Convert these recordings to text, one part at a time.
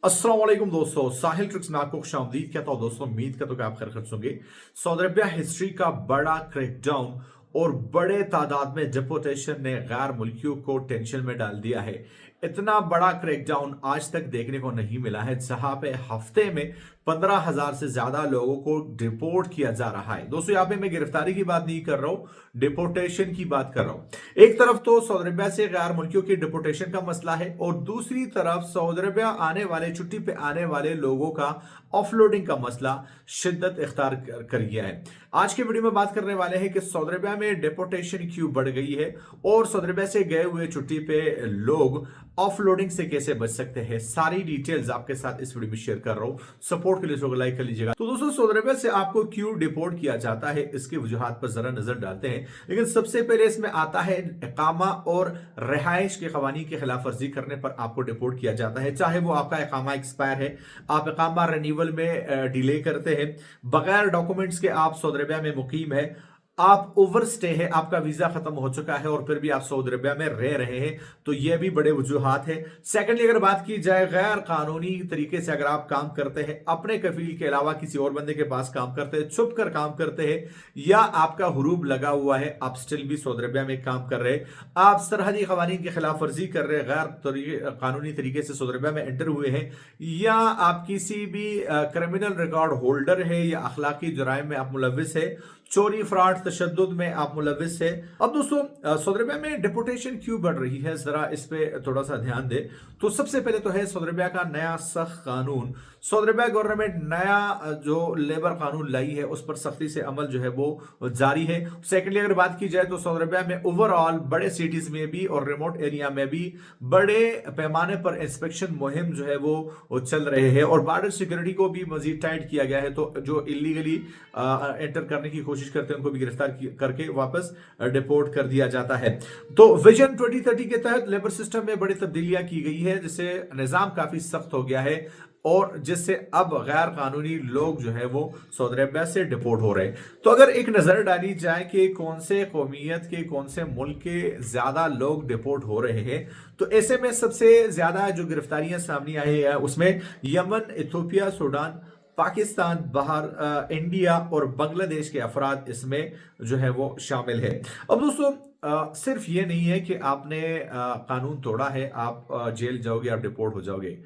अस्सलाम वालेकुम दोस्तों, साहिल ट्रिक्स में आपको खुशामदीद कहता हूं। दोस्तों उम्मीद करता हूं कि आप खैरियत होंगे। सऊदी अरबिया हिस्ट्री का बड़ा क्रैकडाउन और बड़े तादाद में डिपोटेशन ने गैर मुल्कियों को टेंशन में डाल दिया है। इतना बड़ा क्रैकडाउन आज तक देखने को नहीं मिला है, जहां पे हफ्ते में 15,000 से ज्यादा लोगों को डिपोर्ट किया जा रहा है। दोस्तों यहाँ पे मैं गिरफ्तारी की बात नहीं कर रहा हूं, डिपोर्टेशन की बात कर रहा हूं। एक तरफ तो सऊदी अरबिया से गैर मुल्कियों की डिपोर्टेशन का मसला है और दूसरी तरफ सऊदी अरबिया आने वाले छुट्टी पे आने वाले लोगों का ऑफलोडिंग का मसला शिद्दत इख्तियार कर गया है। आज के वीडियो में बात करने वाले हैं कि सऊदी अरबिया में डिपोर्टेशन क्यों बढ़ गई है और सऊदी अरबिया से गए हुए छुट्टी पे लोग ऑफलोडिंग से कैसे बच सकते हैं। सारी डिटेल्स आपके साथ इस वीडियो में शेयर कर रहा हूं। सपोर्ट के लिए इसको लाइक कर लीजिएगा। तो दोस्तों सऊदी अरबिया से आपको क्यों डिपोर्ट किया जाता है, इसकी वजूहात पर जरा नजर डालते हैं। लेकिन सबसे पहले इसमें आता है इकामा और रिहाइश के कवानीन की खिलाफ वर्जी करने पर आपको डिपोर्ट किया जाता है। चाहे वो आपका इकामा एक्सपायर है, आप इकामा रिन्यूअल में डिले करते हैं, बगैर डॉक्यूमेंट्स के आप सऊदी अरबिया में मुकीम है, आप ओवर स्टे है, आपका वीजा खत्म हो चुका है और फिर भी आप सऊदी अरबिया में रह रहे हैं, तो यह भी बड़े वजूहात है। सेकेंडली अगर बात की जाए गैर कानूनी तरीके से अगर आप काम करते हैं, अपने कफील के अलावा किसी और बंदे के पास काम करते हैं, छुप कर काम करते हैं, या आपका हुरूब लगा हुआ है, आप स्टिल भी सऊदी अरबिया में काम कर रहे हैं, आप सरहदी कवानीन की खिलाफ वर्जी कर रहे हैं, गैर कानूनी तरीके से सऊदी अरबिया में एंटर हुए हैं, या आप किसी भी क्रिमिनल रिकॉर्ड होल्डर है या अखलाकी जुराइम में आप मुलविस है, चोरी फ्रॉड तशद्दुद में आप मुलविस है। अब दोस्तों सऊदी अरबिया में डिपोर्टेशन क्यों बढ़ रही है, जरा इस पे थोड़ा सा ध्यान दे। तो सबसे पहले तो है सऊदी अरबिया का नया सख्त कानून। सऊदी अरबिया गवर्नमेंट नया जो लेबर कानून लाई है उस पर सख्ती से अमल जो है वो जारी है। सेकेंडली अगर बात की जाए तो सऊदी अरबिया में ओवरऑल बड़े सिटीज में भी और रिमोट एरिया में भी बड़े पैमाने पर इंस्पेक्शन मुहिम जो है वो चल रहे हैं और बॉर्डर सिक्योरिटी को भी मजीद टाइट किया गया है। तो जो इलीगली एंटर करने की कोशिश करते हैं उनको भी गिरफ्तार करके वापस डिपोर्ट कर दिया जाता है। तो विजन 2030 के तहत लेबर सिस्टम में बड़ी तब्दीलियां की गई है, जिससे निजाम काफी सख्त हो गया है और जिससे अब गैर कानूनी लोग जो है वो सऊदी अरबिया से डिपोर्ट हो रहे हैं। तो अगर एक नजर डाली जाए कि कौन से कौमियत के कौन से मुल्क के ज्यादा लोग डिपोर्ट हो रहे हैं, तो ऐसे में सबसे ज्यादा जो गिरफ्तारियां सामने आई है उसमें यमन, इथोपिया, सूडान, पाकिस्तान, बाहर इंडिया और बांग्लादेश के अफराद इसमें जो है वो शामिल है। अब दोस्तों सिर्फ ये नहीं है कि आपने कानून तोड़ा है, आप जेल जाओगे, आप डिपोर्ट हो जाओगे।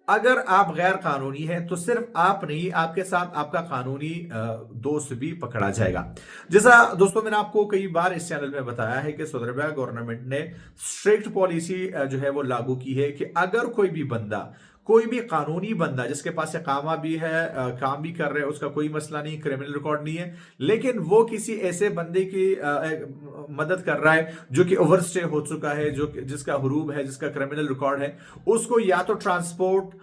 अगर आप गैर कानूनी हैं तो सिर्फ आप नहीं, आपके साथ आपका कानूनी दोस्त भी पकड़ा जाएगा। जैसा दोस्तों मैंने आपको कई बार इस चैनल में बताया है कि सऊदी अरबिया गवर्नमेंट ने स्ट्रिक्ट पॉलिसी जो है वो लागू की है कि अगर कोई भी कानूनी बंदा जिसके पास इकामा भी है, काम भी कर रहे हैं, उसका कोई मसला नहीं, क्रिमिनल रिकॉर्ड नहीं है, लेकिन वो किसी ऐसे बंदे की मदद कर रहा है जो कि ओवर स्टे हो चुका है, जो जिसका हुरूब है, जिसका क्रिमिनल रिकॉर्ड है, उसको या तो ट्रांसपोर्ट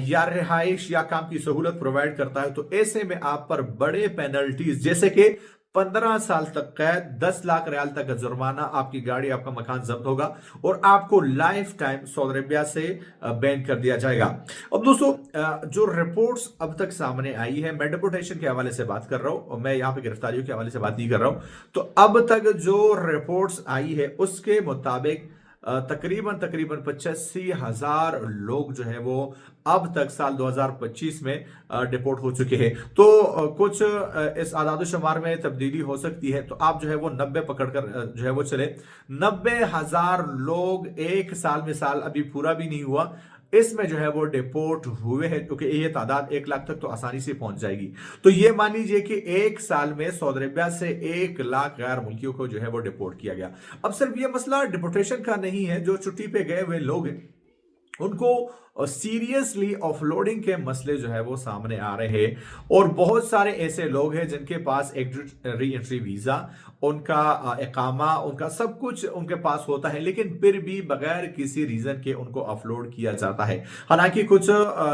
या रिहाइश या काम की सहूलत प्रोवाइड करता है, तो ऐसे में आप पर बड़े पेनल्टीज जैसे कि 15 साल तक कैद, 10 लाख रियाल तक का जुर्माना, आपकी गाड़ी, आपका मकान जब्त होगा और आपको लाइफ टाइम सऊदी अरबिया से बैन कर दिया जाएगा। अब दोस्तों जो रिपोर्ट्स अब तक सामने आई है, मैं डिपोर्टेशन के हवाले से बात कर रहा हूं, मैं यहां पे गिरफ्तारियों के हवाले से बात नहीं कर रहा हूं। तो अब तक जो रिपोर्ट्स आई है उसके मुताबिक तकरीबन 85,000 लोग जो है वो अब तक साल 2025 में डिपोर्ट हो चुके हैं। तो कुछ इस आदाद शुमार में तब्दीली हो सकती है, तो आप जो है वो 90 पकड़कर जो है वो चले। 90,000 लोग एक साल में, साल अभी पूरा भी नहीं हुआ, इसमें जो है वो डिपोर्ट हुए हैं, क्योंकि ये तादाद 1 लाख तक तो आसानी से पहुंच जाएगी। तो ये मान लीजिए कि एक साल में सऊदी अरबिया से 1 लाख गैर मुल्कियों को जो है वो डिपोर्ट किया गया। अब सिर्फ ये मसला डिपोर्टेशन का नहीं है, जो छुट्टी पे गए हुए लोग हैं उनको सीरियसली ऑफलोडिंग के मसले जो है वो सामने आ रहे हैं और बहुत सारे ऐसे लोग हैं जिनके पास री एंट्री वीजा, उनका इकामा, उनका सब कुछ उनके पास होता है, लेकिन फिर भी बगैर किसी रीजन के उनको ऑफलोड किया जाता है। हालांकि कुछ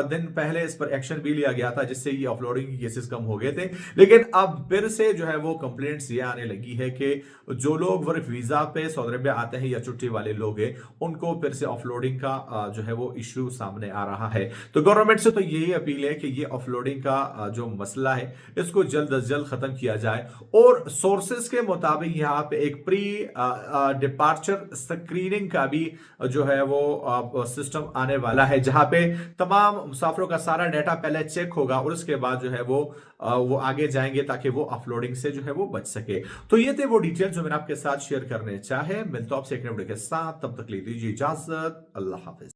दिन पहले इस पर एक्शन भी लिया गया था जिससे ये ऑफलोडिंग के केसेस कम हो गए थे, लेकिन अब फिर से जो है वो कंप्लेंट्स ये आने लगी है कि जो लोग वर्क वीजा पे सऊदी अरबिया आते हैं या छुट्टी वाले लोग हैं उनको फिर से ऑफलोडिंग का जो है वो इश्यू सामने आ रहा है। तो गवर्नमेंट से तो यही अपील है कि ये ऑफलोडिंग का जो मसला है इसको जल्द अज जल्द खत्म किया जाए। और सोर्सेज के मुताबिक यहाँ पे एक प्री डिपार्चर स्क्रीनिंग का भी जो है वो सिस्टम आने वाला है, जहां पे तमाम मुसाफिरों का सारा डाटा पहले चेक होगा और उसके बाद जो है वो आगे जाएंगे ताकि वो अपलोडिंग से जो है वो बच सके। तो ये थे वो डिटेल जो मैंने आपके साथ शेयर करने चाहे। मिलता हूं आपसे एक नए वीडियो के साथ, तब तक ले लीजिए इजाजत। अल्लाह हाफिज।